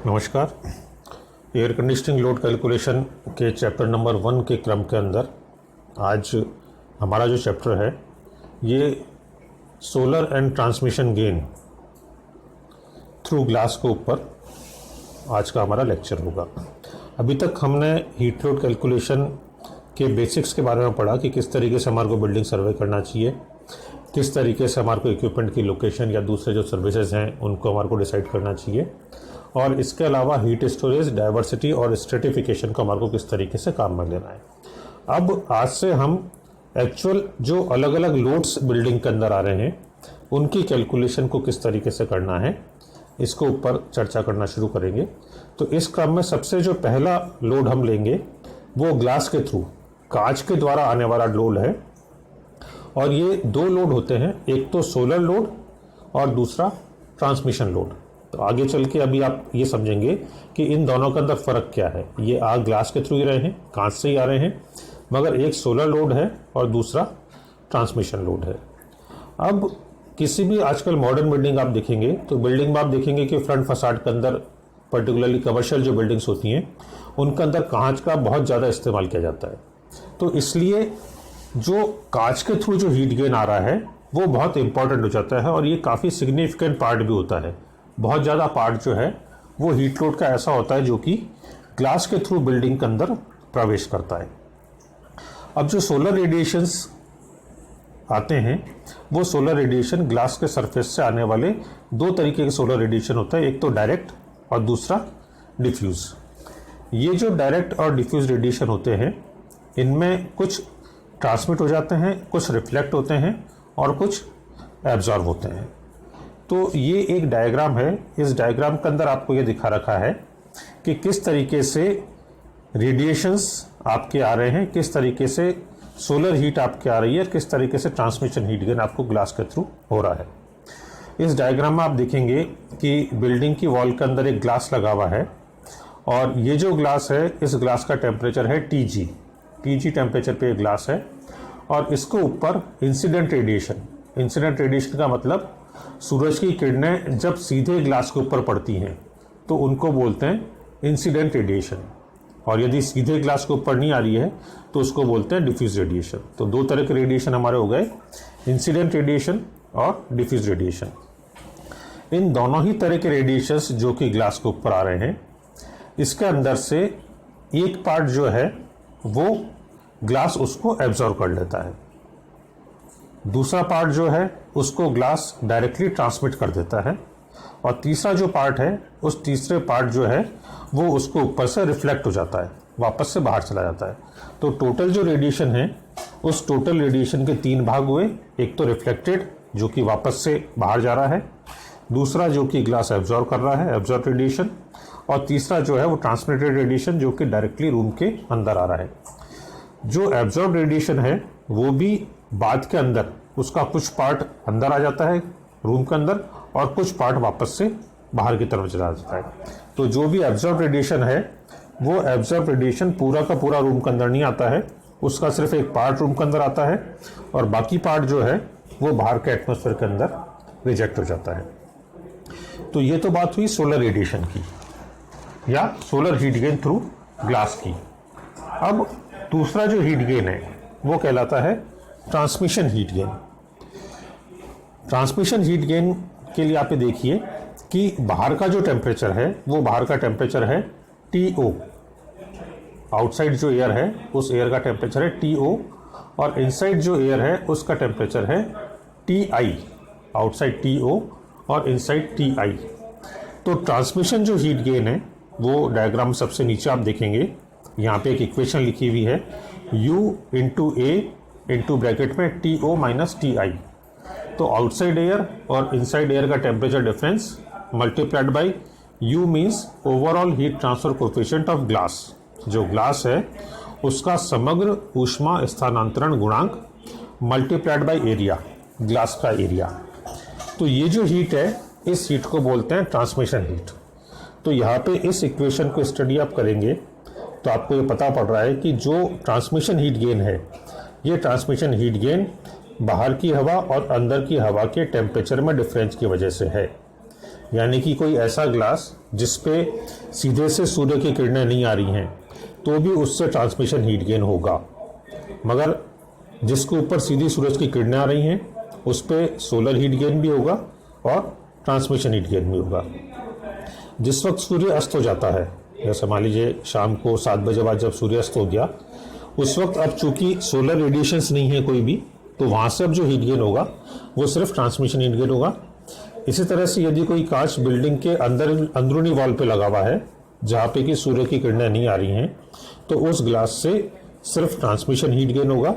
नमस्कार। Air conditioning load calculation के chapter number 1 के क्रम के अंदर आज हमारा जो चैप्टर है ये solar and transmission gain through glass के ऊपर आज का हमारा लेक्चर होगा। अभी तक हमने हीट लोड कैलकुलेशन के बेसिक्स के बारे में पढ़ा कि किस तरीके से हमारे को बिल्डिंग सर्वे करना चाहिए, किस तरीके से हमारे को इक्विपमेंट की लोकेशन या दूसरे जो सर्विसेज हैं उनको हमारे को डिसाइड करना चाहिए, और इसके अलावा हीट स्टोरेज, डाइवर्सिटी और स्ट्रेटिफिकेशन को हमारे को किस तरीके से काम में लेना है। अब आज से हम एक्चुअल जो अलग अलग लोड्स बिल्डिंग के अंदर आ रहे हैं उनकी कैलकुलेशन को किस तरीके से करना है इसको ऊपर चर्चा करना शुरू करेंगे। तो इस क्रम में सबसे जो पहला लोड हम लेंगे वो ग्लास के थ्रू, कांच के द्वारा आने वाला लोड है, और ये दो लोड होते हैं, एक तो सोलर लोड और दूसरा ट्रांसमिशन लोड। तो आगे चल के अभी आप ये समझेंगे कि इन दोनों के अंदर फ़र्क क्या है। ये ग्लास के थ्रू ही रहे हैं, कांच से ही आ रहे हैं, मगर एक सोलर लोड है और दूसरा ट्रांसमिशन लोड है। अब किसी भी आजकल मॉडर्न बिल्डिंग आप देखेंगे तो बिल्डिंग में आप देखेंगे कि फ्रंट फसाड के अंदर, पर्टिकुलरली कमर्शियल जो बिल्डिंग्स होती हैं उनके अंदर कांच का बहुत ज़्यादा इस्तेमाल किया जाता है। तो इसलिए जो कांच के थ्रू जो हीट गेन आ रहा है वो बहुत इंपॉर्टेंट हो जाता है, और ये काफ़ी सिग्निफिकेंट पार्ट भी होता है। बहुत ज़्यादा पार्ट जो है वो हीट लोड का ऐसा होता है जो कि ग्लास के थ्रू बिल्डिंग के अंदर प्रवेश करता है। अब जो सोलर रेडिएशंस आते हैं वो सोलर रेडिएशन ग्लास के सरफेस से आने वाले दो तरीके के सोलर रेडिएशन होता है, एक तो डायरेक्ट और दूसरा डिफ्यूज़। ये जो डायरेक्ट और डिफ्यूज़ रेडिएशन होते हैं इनमें कुछ ट्रांसमिट हो जाते हैं, कुछ रिफ्लेक्ट होते हैं और कुछ एब्जॉर्ब होते हैं। तो ये एक डायग्राम है, इस डायग्राम के अंदर आपको ये दिखा रखा है कि किस तरीके से रेडिएशंस आपके आ रहे हैं, किस तरीके से सोलर हीट आपके आ रही है, किस तरीके से ट्रांसमिशन हीट गेन आपको ग्लास के थ्रू हो रहा है। इस डायग्राम में आप देखेंगे कि बिल्डिंग की वॉल के अंदर एक ग्लास लगा हुआ है, और ये जो ग्लास है इस ग्लास का टेम्परेचर है TG टेम्परेचर पे ग्लास है, और इसके ऊपर इंसिडेंट रेडिएशन का मतलब सूरज की किरणें जब सीधे ग्लास के ऊपर पड़ती हैं तो उनको बोलते हैं इंसिडेंट रेडिएशन, और यदि सीधे ग्लास के ऊपर नहीं आ रही है तो उसको बोलते हैं डिफ्यूज रेडिएशन। तो दो तरह के रेडिएशन हमारे हो गए, इंसिडेंट रेडिएशन और डिफ्यूज रेडिएशन। इन दोनों ही तरह के रेडिएशंस जो कि ग्लास के ऊपर आ रहे हैं, इसके अंदर से एक पार्ट जो है वो ग्लास उसको एब्जॉर्ब कर लेता है, दूसरा पार्ट जो है उसको ग्लास डायरेक्टली ट्रांसमिट कर देता है, और तीसरा जो पार्ट है उस तीसरे पार्ट जो है वो उसको ऊपर से रिफ्लेक्ट हो जाता है, वापस से बाहर चला जाता है। तो टोटल जो रेडिएशन है उस टोटल रेडिएशन के तीन भाग हुए, एक तो रिफ्लेक्टेड जो कि वापस से बाहर जा रहा है, दूसरा जो कि ग्लास एब्जॉर्ब कर रहा है, एब्जॉर्ब रेडिएशन, और तीसरा जो है वो ट्रांसमिटेड रेडिएशन जो कि डायरेक्टली रूम के अंदर आ रहा है। जो एब्जॉर्ब रेडिएशन है वो भी बाद के अंदर उसका कुछ पार्ट अंदर आ जाता है रूम के अंदर, और कुछ पार्ट वापस से बाहर की तरफ चला जाता है। तो जो भी एब्जॉर्ब रेडिएशन है वो एब्जॉर्ब रेडिएशन पूरा का पूरा रूम के अंदर नहीं आता है, उसका सिर्फ एक पार्ट रूम के अंदर आता है, और बाकी पार्ट जो है वो बाहर के एटमॉस्फेयर के अंदर रिजेक्ट हो जाता है। तो ये तो बात हुई सोलर रेडिएशन की या solar heat gain through glass की। अब दूसरा जो हीट गेन है वो कहलाता है transmission heat gain. Transmission heat gain के लिए आप ये देखिए कि बाहर का जो टेम्परेचर है वो बाहर का टेम्परेचर है TO, आउटसाइड जो एयर है उस एयर का टेम्परेचर है TO, और इनसाइड जो एयर है उसका टेम्परेचर है TI, आउटसाइड TO और इनसाइड TI। तो ट्रांसमिशन जो हीट गेन है वो डायग्राम सबसे नीचे आप देखेंगे, यहाँ पे एक इक्वेशन लिखी हुई है, U into A into bracket में TO माइनस TI। तो आउटसाइड एयर और इनसाइड एयर का temperature difference multiplied by U means overall heat transfer coefficient of glass, जो ग्लास है उसका समग्र ऊष्मा स्थानांतरण गुणांक मल्टीप्लाइड बाई एरिया, ग्लास का एरिया। तो ये जो हीट है इस हीट को बोलते हैं ट्रांसमिशन हीट। तो यहाँ पे इस इक्वेशन को स्टडी आप करेंगे तो आपको ये पता पड़ रहा है कि जो ट्रांसमिशन हीट गेन है ये ट्रांसमिशन हीट गेन बाहर की हवा और अंदर की हवा के टेम्परेचर में डिफरेंस की वजह से है। यानी कि कोई ऐसा ग्लास जिस पे सीधे से सूर्य की किरणें नहीं आ रही हैं तो भी उससे ट्रांसमिशन हीट गेन होगा, मगर जिसके ऊपर सीधी सूरज की किरणें आ रही हैं उस पर सोलर हीट गेन भी होगा और ट्रांसमिशन हीट गेन भी होगा। जिस वक्त सूर्य अस्त हो जाता है, जैसे मान लीजिए शाम को 7 बजे बाद जब सूर्य अस्त हो गया, उस वक्त अब चूंकि सोलर रेडिएशंस नहीं है कोई भी, तो वहाँ से अब जो हीट गेन होगा वो सिर्फ ट्रांसमिशन हीट गेन होगा। इसी तरह से यदि कोई कांच बिल्डिंग के अंदरूनी वॉल पे लगा हुआ है जहाँ पे कि सूर्य की किरणें नहीं आ रही हैं, तो उस ग्लास से सिर्फ ट्रांसमिशन हीट गेन होगा,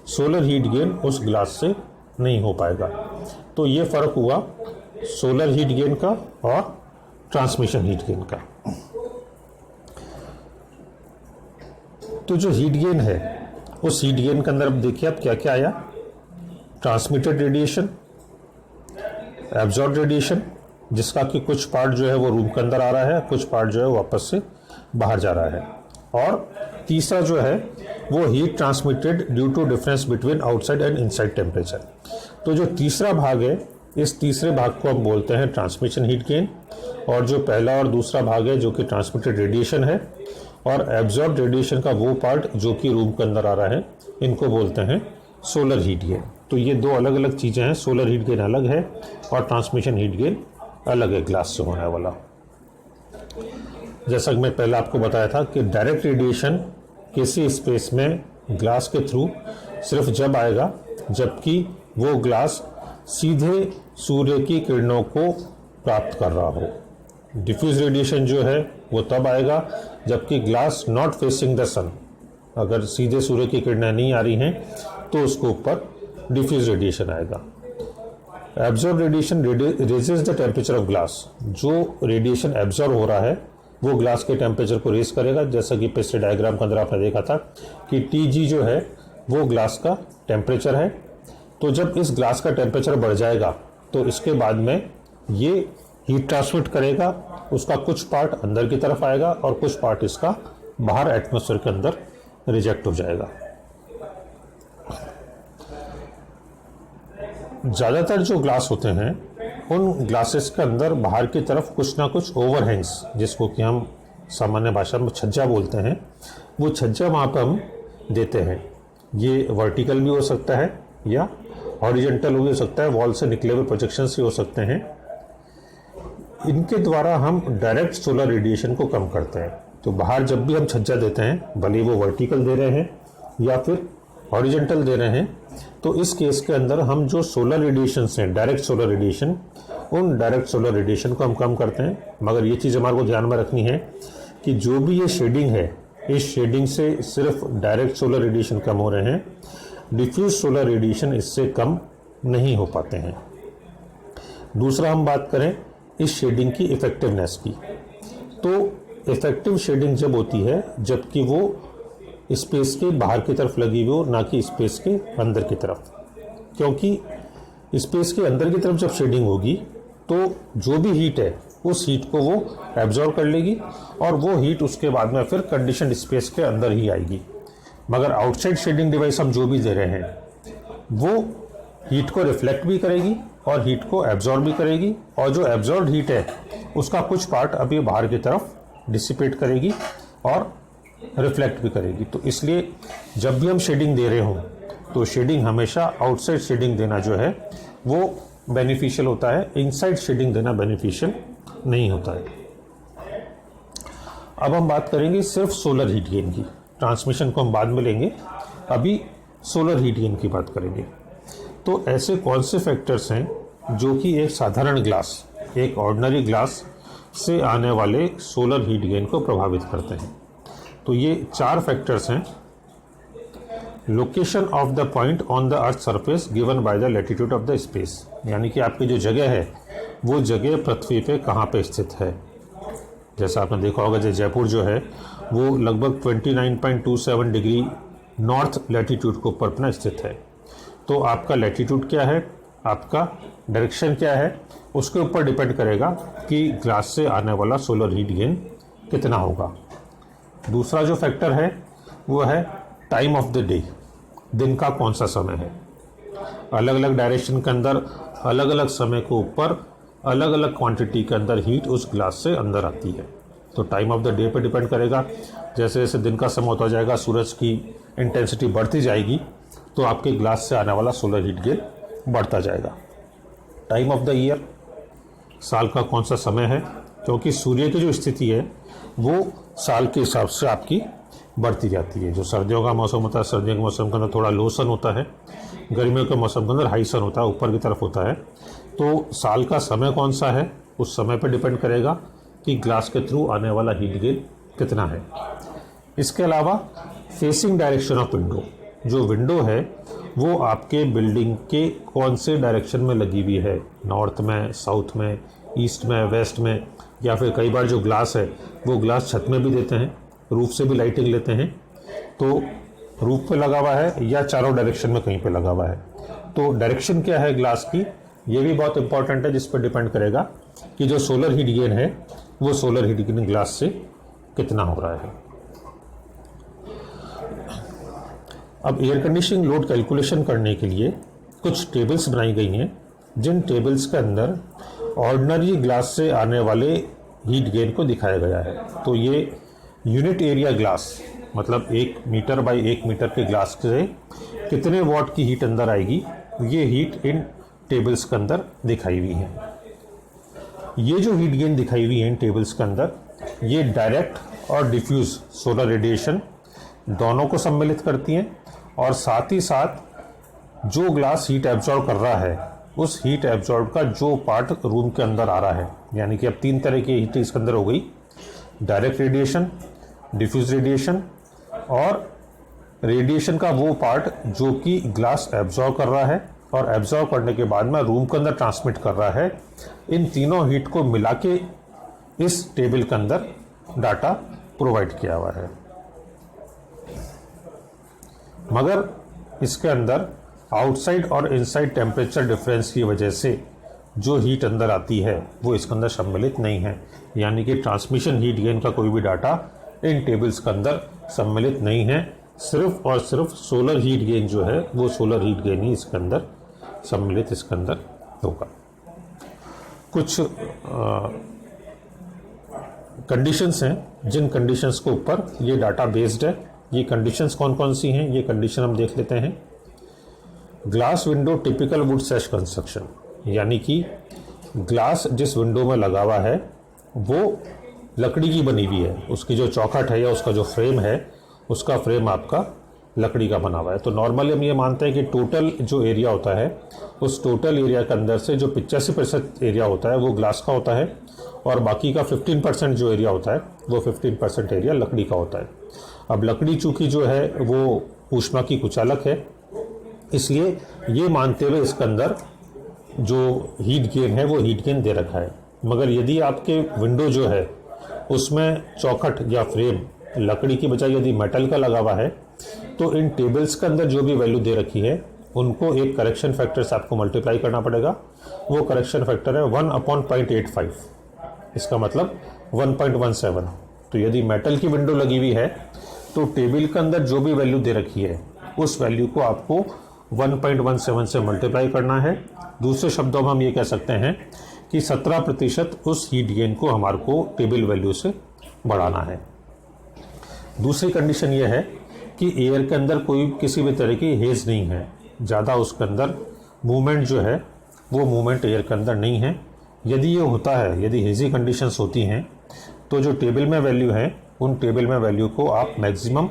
सोलर हीट गेन उस ग्लास से नहीं हो पाएगा। तो ये फ़र्क हुआ सोलर हीट गेन का और ट्रांसमिशन हीट गेन का। तो जो हीट गेन है उस हीट गेन के अंदर अब देखिए आप क्या क्या आया, ट्रांसमिटेड रेडिएशन, एब्जॉर्ब रेडिएशन जिसका कि कुछ पार्ट जो है वो रूम के अंदर आ रहा है, कुछ पार्ट जो है वापस से बाहर जा रहा है, और तीसरा जो है वो heat transmitted due to difference between outside and inside temperature. तो जो तीसरा भाग है, इस तीसरे भाग को हम बोलते हैं ट्रांसमिशन हीट गेन, और जो पहला और दूसरा भाग है जो कि ट्रांसमिटेड रेडिएशन है और एब्जॉर्ब रेडिएशन का वो पार्ट जो कि रूम के अंदर आ रहा है, इनको बोलते हैं सोलर हीट गेन। तो ये दो अलग अलग चीज़ें हैं, सोलर हीट गेन अलग है और ट्रांसमिशन हीट गेन अलग है ग्लास से होने वाला। जैसा कि मैं पहले आपको बताया था कि डायरेक्ट रेडिएशन किसी स्पेस में ग्लास के थ्रू सिर्फ जब आएगा जबकि वो ग्लास सीधे सूर्य की किरणों को प्राप्त कर रहा हो। डिफ्यूज रेडिएशन जो है वो तब आएगा जबकि ग्लास नॉट फेसिंग द सन, अगर सीधे सूर्य की किरणें नहीं आ रही हैं तो उसके ऊपर डिफ्यूज रेडिएशन आएगा। Absorb radiation raises the temperature of glass, जो रेडिएशन एब्जॉर्ब हो रहा है वो ग्लास के टेम्परेचर को रेज करेगा। जैसा कि पिछले डायग्राम के अंदर आपने देखा था कि Tg जो है वो ग्लास का टेम्परेचर है। तो जब इस ग्लास का टेम्परेचर बढ़ जाएगा तो इसके बाद में ये हीट ट्रांसमिट करेगा, उसका कुछ पार्ट अंदर की तरफ आएगा और कुछ पार्ट इसका बाहर एटमॉस्फेयर के अंदर रिजेक्ट हो जाएगा। ज़्यादातर जो ग्लास होते हैं उन ग्लासेस के अंदर बाहर की तरफ कुछ ना कुछ ओवरहैंग्स, जिसको कि हम सामान्य भाषा में छज्जा बोलते हैं, वो छज्जा वहाँ पर हम देते हैं। ये वर्टिकल भी हो सकता है या हॉरिजॉन्टल भी हो सकता है, वॉल से निकले हुए प्रोजेक्शन से हो सकते हैं। इनके द्वारा हम डायरेक्ट सोलर रेडिएशन को कम करते हैं। तो बाहर जब भी हम छज्जा देते हैं, भले वो वर्टिकल दे रहे हैं या फिर हॉरिजॉन्टल दे रहे हैं, तो इस केस के अंदर हम जो सोलर रेडिएशन हैं, डायरेक्ट सोलर रेडिएशन, उन डायरेक्ट सोलर रेडिएशन को हम कम करते हैं। मगर ये चीज़ हमारे को ध्यान में रखनी है कि जो भी ये शेडिंग है, इस शेडिंग से सिर्फ डायरेक्ट सोलर रेडिएशन कम हो रहे हैं, डिफ्यूज सोलर रेडिएशन इससे कम नहीं हो पाते हैं। दूसरा हम बात करें इस शेडिंग की इफेक्टिवनेस की, तो इफेक्टिव शेडिंग जब होती है जबकि वो स्पेस के बाहर की तरफ लगी हुई हो, ना कि स्पेस के अंदर की तरफ। क्योंकि स्पेस के अंदर की तरफ जब शेडिंग होगी तो जो भी हीट है उस हीट को वो एब्जॉर्ब कर लेगी और वो हीट उसके बाद में फिर कंडीशनड स्पेस के अंदर ही आएगी। मगर आउटसाइड शेडिंग डिवाइस हम जो भी दे रहे हैं वो हीट को रिफ्लेक्ट भी करेगी और हीट को एब्जॉर्ब भी करेगी, और जो एब्जॉर्ब हीट है उसका कुछ पार्ट अभी बाहर की तरफ डिसिपेट करेगी और रिफ्लेक्ट भी करेगी। तो इसलिए जब भी हम शेडिंग दे रहे हों तो शेडिंग हमेशा आउटसाइड शेडिंग देना जो है वो बेनिफिशियल होता है, इनसाइड शेडिंग देना बेनिफिशियल नहीं होता है। अब हम बात करेंगे सिर्फ सोलर हीट गेन की, ट्रांसमिशन को हम बाद में लेंगे, अभी सोलर हीट गेन की बात करेंगे। तो ऐसे कौन से फैक्टर्स हैं जो कि एक साधारण ग्लास, एक ऑर्डिनरी ग्लास से आने वाले सोलर हीट गेन को प्रभावित करते हैं? तो ये 4 फैक्टर्स हैं। Location of the point on the earth surface given by the latitude of the space, यानी कि आपकी जो जगह है वो जगह पृथ्वी पे कहाँ पे स्थित है। जैसा आपने देखा होगा जो जयपुर जो है वो लगभग 29.27 डिग्री नॉर्थ लैटिट्यूड के ऊपर अपना स्थित है। तो आपका लैटिट्यूड क्या है, आपका डायरेक्शन क्या है, उसके ऊपर डिपेंड करेगा कि ग्लास से आने वाला सोलर हीट गेन कितना होगा। दूसरा जो फैक्टर है वो है टाइम ऑफ द डे, दिन का कौन सा समय है। अलग अलग डायरेक्शन के अंदर अलग अलग समय के ऊपर अलग अलग क्वांटिटी के अंदर हीट उस ग्लास से अंदर आती है। तो टाइम ऑफ द डे पे डिपेंड करेगा। जैसे जैसे दिन का समय होता जाएगा, सूरज की इंटेंसिटी बढ़ती जाएगी, तो आपके ग्लास से आने वाला सोलर हीट गेन बढ़ता जाएगा। टाइम ऑफ द ईयर, साल का कौन सा समय है, क्योंकि सूर्य की जो स्थिति है वो साल के हिसाब से आपकी बढ़ती जाती है। जो सर्दियों का मौसम होता है, सर्दियों के मौसम के अंदर थोड़ा लो सन होता है, गर्मियों के मौसम के अंदर हाई सन होता है, ऊपर की तरफ होता है। तो साल का समय कौन सा है, उस समय पर डिपेंड करेगा कि ग्लास के थ्रू आने वाला हीट गेन कितना है। इसके अलावा फेसिंग डायरेक्शन ऑफ विंडो, जो विंडो है वो आपके बिल्डिंग के कौन से डायरेक्शन में लगी हुई है, नॉर्थ में, साउथ में, ईस्ट में, वेस्ट में, या फिर कई बार जो ग्लास है वो ग्लास छत में भी देते हैं, रूफ से भी लाइटिंग लेते हैं। तो रूफ पे लगा हुआ है या चारों डायरेक्शन में कहीं पे लगा हुआ है। तो डायरेक्शन क्या है ग्लास की, ये भी बहुत इंपॉर्टेंट है, जिस पर डिपेंड करेगा कि जो सोलर हीट गेन है वो सोलर हीट गेन ग्लास से कितना हो रहा है। अब एयर कंडीशनिंग लोड कैलकुलेशन करने के लिए कुछ टेबल्स बनाई गई हैं, जिन टेबल्स के अंदर ऑर्डिनरी ग्लास से आने वाले हीट गेन को दिखाया गया है। तो ये यूनिट एरिया ग्लास, मतलब 1 मीटर बाई 1 मीटर के ग्लास से कितने वॉट की हीट अंदर आएगी, ये हीट इन टेबल्स के अंदर दिखाई हुई है। ये जो हीट गेन दिखाई हुई है इन टेबल्स के अंदर, ये डायरेक्ट और डिफ्यूज सोलर रेडिएशन दोनों को सम्मिलित करती हैं, और साथ ही साथ जो ग्लास हीट एब्जॉर्ब कर रहा है उस हीट एब्जॉर्ब का जो पार्ट रूम के अंदर आ रहा है, यानी कि अब 3 तरह की हीट इसके अंदर हो गई, डायरेक्ट रेडिएशन, डिफ्यूज रेडिएशन और रेडिएशन का वो पार्ट जो कि ग्लास एब्जॉर्ब कर रहा है और एब्जॉर्ब करने के बाद में रूम के अंदर ट्रांसमिट कर रहा है। इन तीनों हीट को मिला के इस टेबल के अंदर डाटा प्रोवाइड किया हुआ है। मगर इसके अंदर आउटसाइड और इनसाइड टेम्परेचर डिफरेंस की वजह से जो हीट अंदर आती है वो इसके अंदर सम्मिलित नहीं है, यानी कि ट्रांसमिशन हीट गेन का कोई भी डाटा इन टेबल्स के अंदर सम्मिलित नहीं है। सिर्फ और सिर्फ सोलर हीट गेन जो है वो सोलर हीट गेन ही इसके अंदर सम्मिलित इसके अंदर होगा। कुछ कंडीशंस हैं जिन कंडीशंस के ऊपर ये डाटा बेस्ड है। ये कंडीशंस कौन कौन सी हैं, ये कंडीशन हम देख लेते हैं। Glass window typical would सैश construction, यानी कि ग्लास जिस विंडो में लगा हुआ है वो लकड़ी की बनी हुई है, उसकी जो चौखट है या उसका जो फ्रेम है उसका फ्रेम आपका लकड़ी का बना हुआ है। तो नॉर्मली हम ये मानते हैं कि टोटल जो एरिया होता है उस टोटल एरिया के अंदर से जो 85% एरिया होता है वो ग्लास का होता है, और बाकी का 15% जो एरिया होता है वो 15% एरिया लकड़ी का होता है। अब लकड़ी चूँकि जो है वो ऊष्मा की कुचालक है, इसलिए ये मानते हुए इसके अंदर जो हीट गेन है वो हीट गेन दे रखा है। मगर यदि आपके विंडो जो है उसमें चौखट या फ्रेम लकड़ी की बजाय यदि मेटल का लगा हुआ है, तो इन टेबल्स के अंदर जो भी वैल्यू दे रखी है उनको एक करेक्शन फैक्टर से आपको मल्टीप्लाई करना पड़ेगा। वो करेक्शन फैक्टर है 1/0.85, इसका मतलब 1.17। तो यदि मेटल की विंडो लगी हुई है तो टेबल के अंदर जो भी वैल्यू दे रखी है उस वैल्यू को आपको 1.17 से मल्टीप्लाई करना है। दूसरे शब्दों में हम ये कह सकते हैं कि 17% उस हीट गेन को हमारे को टेबल वैल्यू से बढ़ाना है। दूसरी कंडीशन ये है कि एयर के अंदर कोई किसी भी तरह की हेज नहीं है, ज़्यादा उसके अंदर मूवमेंट जो है वो मूवमेंट एयर के अंदर नहीं है। यदि ये होता है, यदि हेजी कंडीशंस होती हैं, तो जो टेबल में वैल्यू है उन टेबल में वैल्यू को आप मैक्सिमम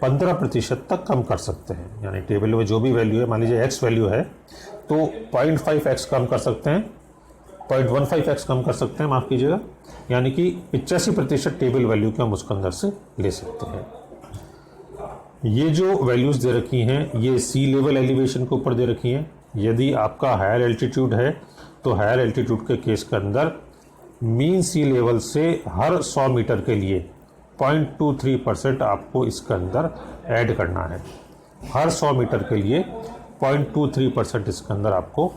15% तक कम कर सकते हैं। यानी टेबल में जो भी वैल्यू है, मान लीजिए एक्स वैल्यू है तो 0.5x कम कर सकते हैं, 0.15x कम कर सकते हैं, माफ़ कीजिएगा, यानी कि 85% टेबल वैल्यू को हम उसके अंदर से ले सकते हैं। ये जो वैल्यूज़ दे रखी हैं ये सी लेवल एलिवेशन के ऊपर दे रखी हैं। यदि आपका हायर एल्टीट्यूड है तो हायर एल्टीट्यूड के केस के अंदर मीन सी लेवल से हर 100 मीटर के लिए 0.23% आपको इसके अंदर ऐड करना है। हर 100 मीटर के लिए 0.23% इसके अंदर आपको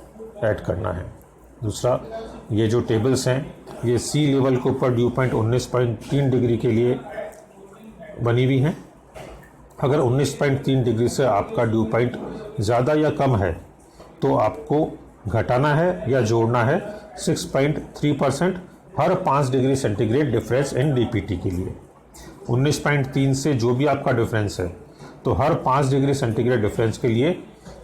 ऐड करना है। दूसरा, ये जो टेबल्स हैं ये सी लेवल के ऊपर ड्यू पॉइंट 19.3 डिग्री के लिए बनी हुई हैं। अगर 19.3 डिग्री से आपका ड्यू पॉइंट ज़्यादा या कम है तो आपको घटाना है या जोड़ना है 6.3% हर 5 degree centigrade difference in DPT के लिए। 19.3 से जो भी आपका डिफरेंस है तो हर 5 डिग्री सेंटीग्रेड डिफरेंस के लिए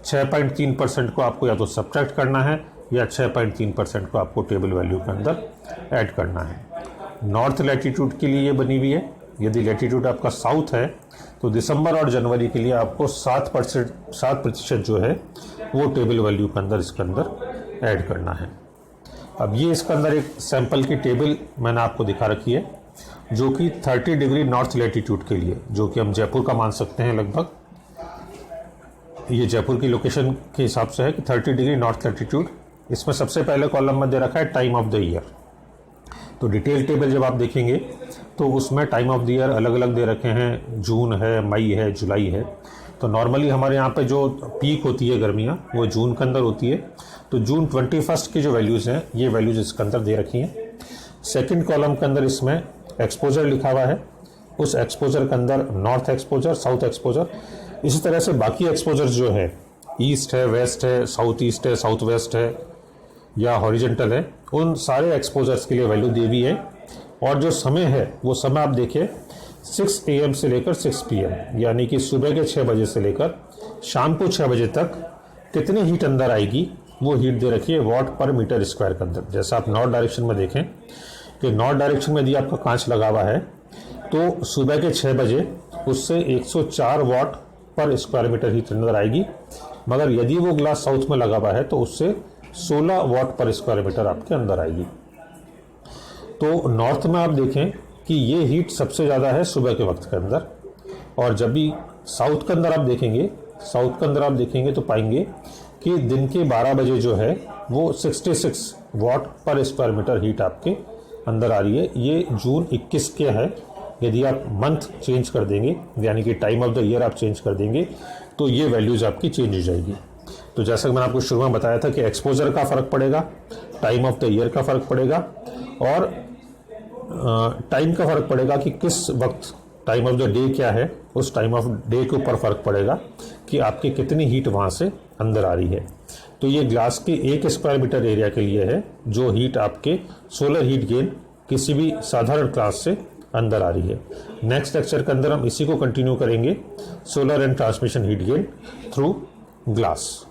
6.3% को आपको या तो सब्ट्रैक्ट करना है या 6.3% को आपको टेबल वैल्यू के अंदर ऐड करना है। नॉर्थ लैटीट्यूड के लिए ये बनी हुई है। यदि लैटीट्यूड आपका साउथ है तो दिसंबर और जनवरी के लिए आपको 7% जो है वो टेबल वैल्यू के अंदर इसके अंदर ऐड करना है। अब ये इसके अंदर एक सैंपल की टेबल मैंने आपको दिखा रखी है जो कि 30 डिग्री नॉर्थ लैटीट्यूड के लिए, जो कि हम जयपुर का मान सकते हैं लगभग, ये जयपुर की लोकेशन के हिसाब से है कि 30 डिग्री नॉर्थ लैटीट्यूड। इसमें सबसे पहले कॉलम में दे रखा है टाइम ऑफ द ईयर। तो डिटेल टेबल जब आप देखेंगे तो उसमें टाइम ऑफ द ईयर अलग अलग दे रखे हैं, जून है, मई है, जुलाई है। तो नॉर्मली हमारे यहाँ पे जो पीक होती है गर्मियाँ वो जून के अंदर होती है। तो जून 21 की जो वैल्यूज़ हैं ये वैल्यूज़ इसके अंदर दे रखी हैं। सेकंड कॉलम के अंदर इसमें एक्सपोजर लिखा हुआ है। उस एक्सपोजर के अंदर नॉर्थ एक्सपोजर, साउथ एक्सपोजर, इसी तरह से बाकी एक्सपोजर जो है ईस्ट है, वेस्ट है, साउथ ईस्ट है, साउथ वेस्ट है या हॉरिजेंटल है, उन सारे एक्सपोजर्स के लिए वैल्यू दी हुई है। और जो समय है वो समय आप देखिए 6 AM से लेकर 6 PM, यानी कि सुबह के 6 बजे से लेकर शाम को 6 बजे तक कितनी हीट अंदर आएगी वो हीट दे रखी है वॉट पर मीटर स्क्वायर के अंदर। जैसा आप नॉर्थ डायरेक्शन में देखें कि नॉर्थ डायरेक्शन में यदि आपका कांच लगा हुआ है तो सुबह के 6 बजे उससे 104 वॉट पर स्क्वायर मीटर हीट अंदर आएगी। मगर यदि वो ग्लास साउथ में लगा हुआ है तो उससे 16 वॉट पर स्क्वायर मीटर आपके अंदर आएगी। तो नॉर्थ में आप देखें कि ये हीट सबसे ज़्यादा है सुबह के वक्त के अंदर, और जब भी साउथ के अंदर आप देखेंगे तो पाएंगे कि दिन के 12 बजे जो है वो 66 वॉट पर स्क्वायर मीटर हीट आपके अंदर आ रही है। ये जून 21 के है। यदि आप मंथ चेंज कर देंगे यानी कि टाइम ऑफ द ईयर आप चेंज कर देंगे तो ये वैल्यूज़ आपकी चेंज हो जाएगी। तो जैसा कि मैंने आपको शुरू में बताया था कि एक्सपोजर का फ़र्क पड़ेगा, टाइम ऑफ द ईयर का फ़र्क पड़ेगा और टाइम का फ़र्क पड़ेगा कि किस वक्त, टाइम ऑफ द डे क्या है, उस टाइम ऑफ डे के ऊपर फ़र्क पड़ेगा कि आपकी कितनी हीट वहाँ से अंदर आ रही है। तो ये ग्लास के 1 स्क्वायर मीटर एरिया के लिए है जो हीट आपके सोलर हीट गेन किसी भी साधारण क्लास से अंदर आ रही है। नेक्स्ट लेक्चर के अंदर हम इसी को कंटिन्यू करेंगे, solar and transmission heat gain through glass.